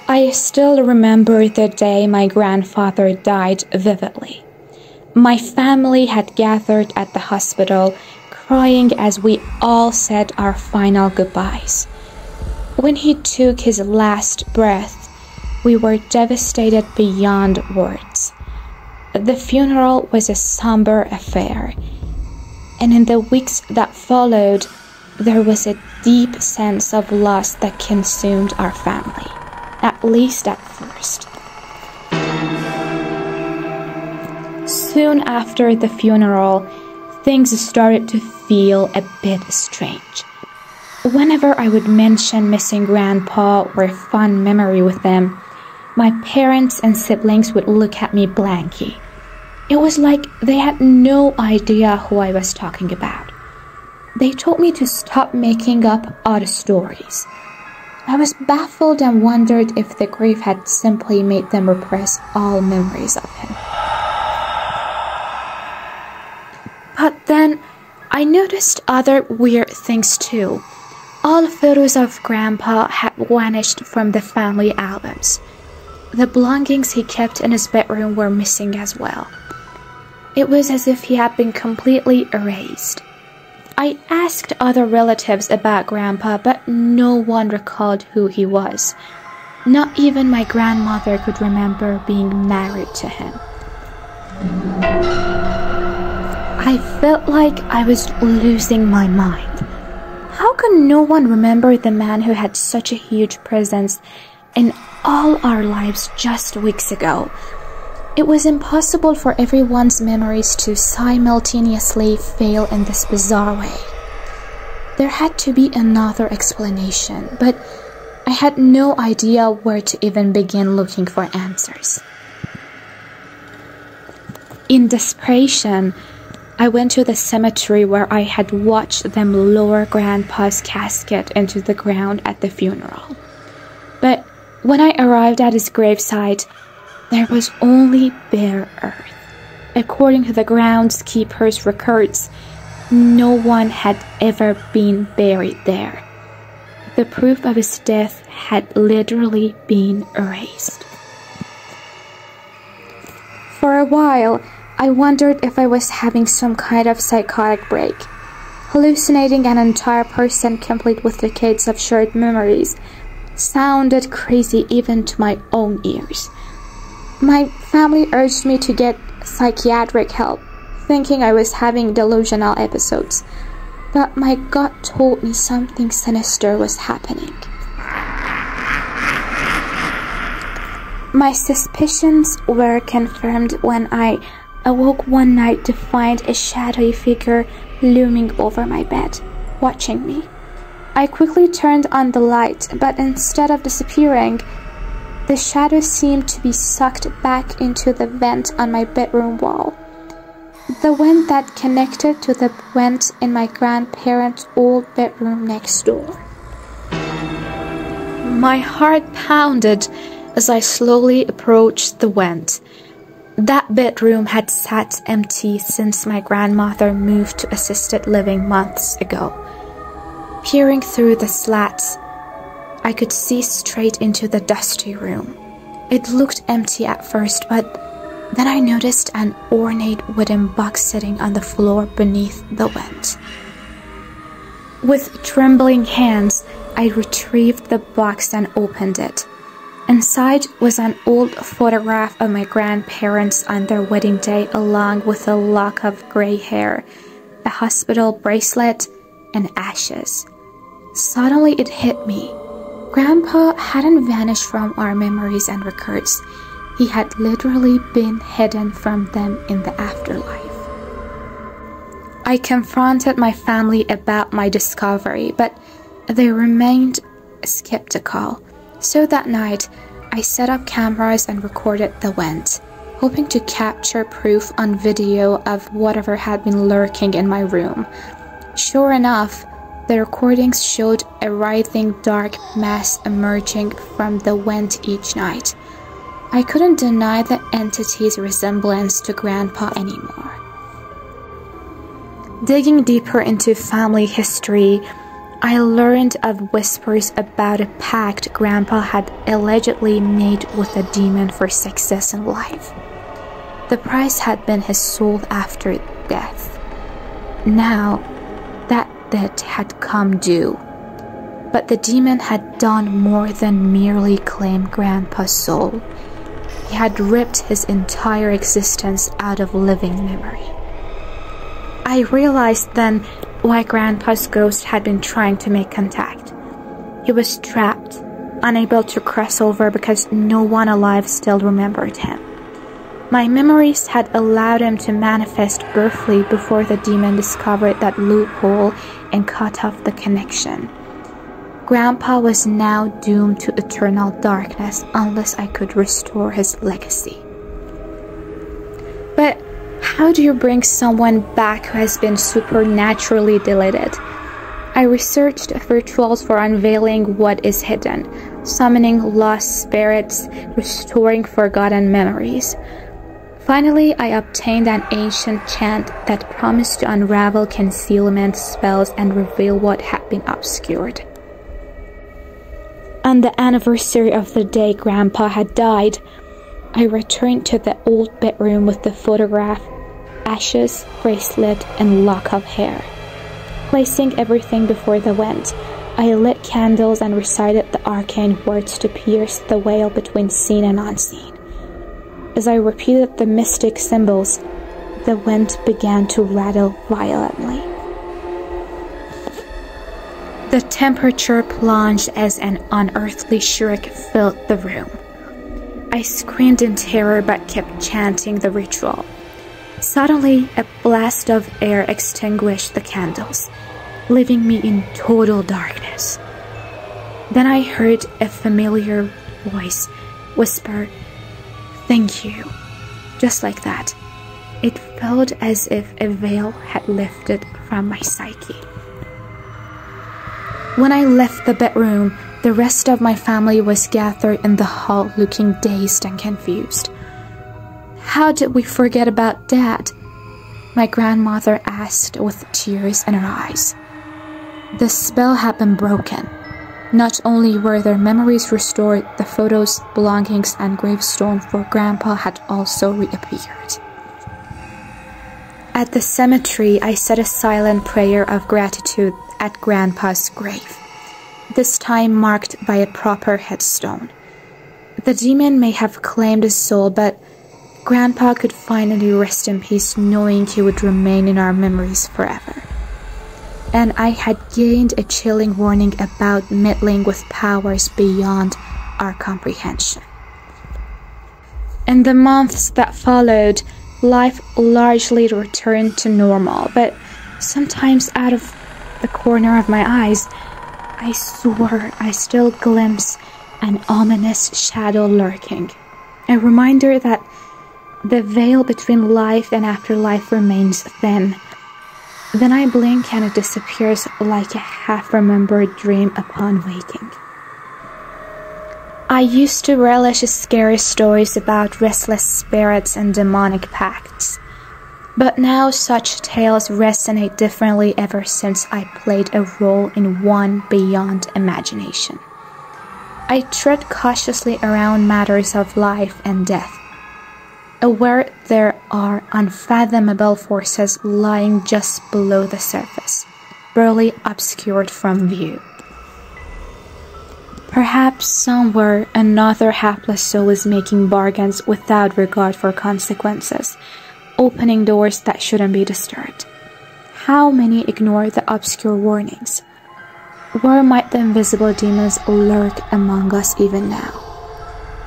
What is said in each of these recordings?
I still remember the day my grandfather died vividly. My family had gathered at the hospital, crying as we all said our final goodbyes. When he took his last breath, we were devastated beyond words. The funeral was a somber affair, and in the weeks that followed, there was a deep sense of loss that consumed our family, at least at first. Soon after the funeral, things started to feel a bit strange. Whenever I would mention missing Grandpa or a fond memory with him, my parents and siblings would look at me blankly. It was like they had no idea who I was talking about. They told me to stop making up odd stories. I was baffled and wondered if the grief had simply made them repress all memories of him. But then I noticed other weird things too. All photos of Grandpa had vanished from the family albums. The belongings he kept in his bedroom were missing as well. It was as if he had been completely erased. I asked other relatives about Grandpa, but no one recalled who he was. Not even my grandmother could remember being married to him. I felt like I was losing my mind. How could no one remember the man who had such a huge presence in all our lives just weeks ago? It was impossible for everyone's memories to simultaneously fail in this bizarre way. There had to be another explanation, but I had no idea where to even begin looking for answers. In desperation, I went to the cemetery where I had watched them lower Grandpa's casket into the ground at the funeral. But when I arrived at his gravesite, there was only bare earth. According to the groundskeeper's records, no one had ever been buried there. The proof of his death had literally been erased. For a while, I wondered if I was having some kind of psychotic break, hallucinating an entire person complete with decades of shared memories. Sounded crazy even to my own ears. My family urged me to get psychiatric help, thinking I was having delusional episodes, but my gut told me something sinister was happening. My suspicions were confirmed when I awoke one night to find a shadowy figure looming over my bed, watching me. I quickly turned on the light, but instead of disappearing, the shadow seemed to be sucked back into the vent on my bedroom wall. The vent that connected to the vent in my grandparents' old bedroom next door. My heart pounded as I slowly approached the vent. That bedroom had sat empty since my grandmother moved to assisted living months ago. Peering through the slats, I could see straight into the dusty room. It looked empty at first, but then I noticed an ornate wooden box sitting on the floor beneath the vent. With trembling hands, I retrieved the box and opened it. Inside was an old photograph of my grandparents on their wedding day, along with a lock of gray hair, a hospital bracelet, and ashes. Suddenly it hit me. Grandpa hadn't vanished from our memories and records. He had literally been hidden from them in the afterlife. I confronted my family about my discovery, but they remained skeptical. So that night, I set up cameras and recorded the vent, hoping to capture proof on video of whatever had been lurking in my room. Sure enough, the recordings showed a writhing dark mass emerging from the vent each night. I couldn't deny the entity's resemblance to Grandpa anymore. Digging deeper into family history, I learned of whispers about a pact Grandpa had allegedly made with a demon for success in life. The price had been his soul after death. Now, that debt had come due. But the demon had done more than merely claim Grandpa's soul. He had ripped his entire existence out of living memory. I realized then why Grandpa's ghost had been trying to make contact. He was trapped, unable to cross over because no one alive still remembered him. My memories had allowed him to manifest briefly before the demon discovered that loophole and cut off the connection. Grandpa was now doomed to eternal darkness unless I could restore his legacy. But how do you bring someone back who has been supernaturally deleted? I researched rituals for unveiling what is hidden, summoning lost spirits, restoring forgotten memories. Finally, I obtained an ancient chant that promised to unravel concealment spells and reveal what had been obscured. On the anniversary of the day Grandpa had died, I returned to the old bedroom with the photograph, ashes, bracelet, and lock of hair. Placing everything before the vent, I lit candles and recited the arcane words to pierce the veil between seen and unseen. As I repeated the mystic symbols, the vent began to rattle violently. The temperature plunged as an unearthly shriek filled the room. I screamed in terror but kept chanting the ritual. Suddenly, a blast of air extinguished the candles, leaving me in total darkness. Then I heard a familiar voice whisper, "Thank you." Just like that. It felt as if a veil had lifted from my psyche. When I left the bedroom, the rest of my family was gathered in the hall looking dazed and confused. "How did we forget about Dad?" my grandmother asked with tears in her eyes. The spell had been broken. Not only were their memories restored, the photos, belongings, and gravestone for Grandpa had also reappeared. At the cemetery, I said a silent prayer of gratitude at Grandpa's grave, this time marked by a proper headstone. The demon may have claimed his soul, but Grandpa could finally rest in peace knowing he would remain in our memories forever. And I had gained a chilling warning about meddling with powers beyond our comprehension. In the months that followed, life largely returned to normal, but sometimes out of the corner of my eyes, I swore I still glimpsed an ominous shadow lurking, a reminder that the veil between life and afterlife remains thin. Then I blink and it disappears like a half-remembered dream upon waking. I used to relish scary stories about restless spirits and demonic pacts. But now such tales resonate differently ever since I played a role in one beyond imagination. I tread cautiously around matters of life and death, aware there are unfathomable forces lying just below the surface, barely obscured from view. Perhaps somewhere another hapless soul is making bargains without regard for consequences, opening doors that shouldn't be disturbed. How many ignore the obscure warnings? Where might the invisible demons lurk among us even now?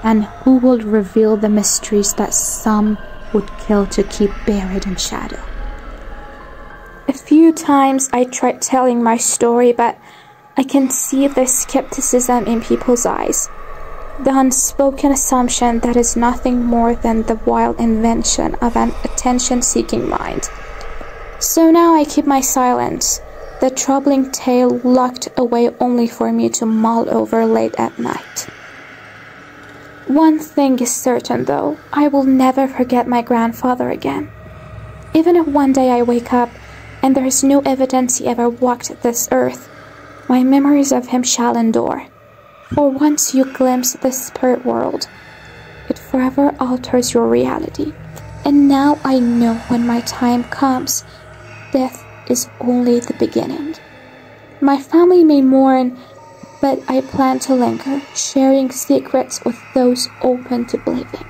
And who will reveal the mysteries that some would kill to keep buried in shadow? A few times I tried telling my story, but I can see the skepticism in people's eyes. The unspoken assumption that is nothing more than the wild invention of an attention-seeking mind. So now I keep my silence, the troubling tale locked away only for me to mull over late at night. One thing is certain though, I will never forget my grandfather again. Even if one day I wake up and there is no evidence he ever walked this earth, my memories of him shall endure. For once you glimpse the spirit world, it forever alters your reality. And now I know when my time comes, death is only the beginning. My family may mourn, but I plan to linger, sharing secrets with those open to believing.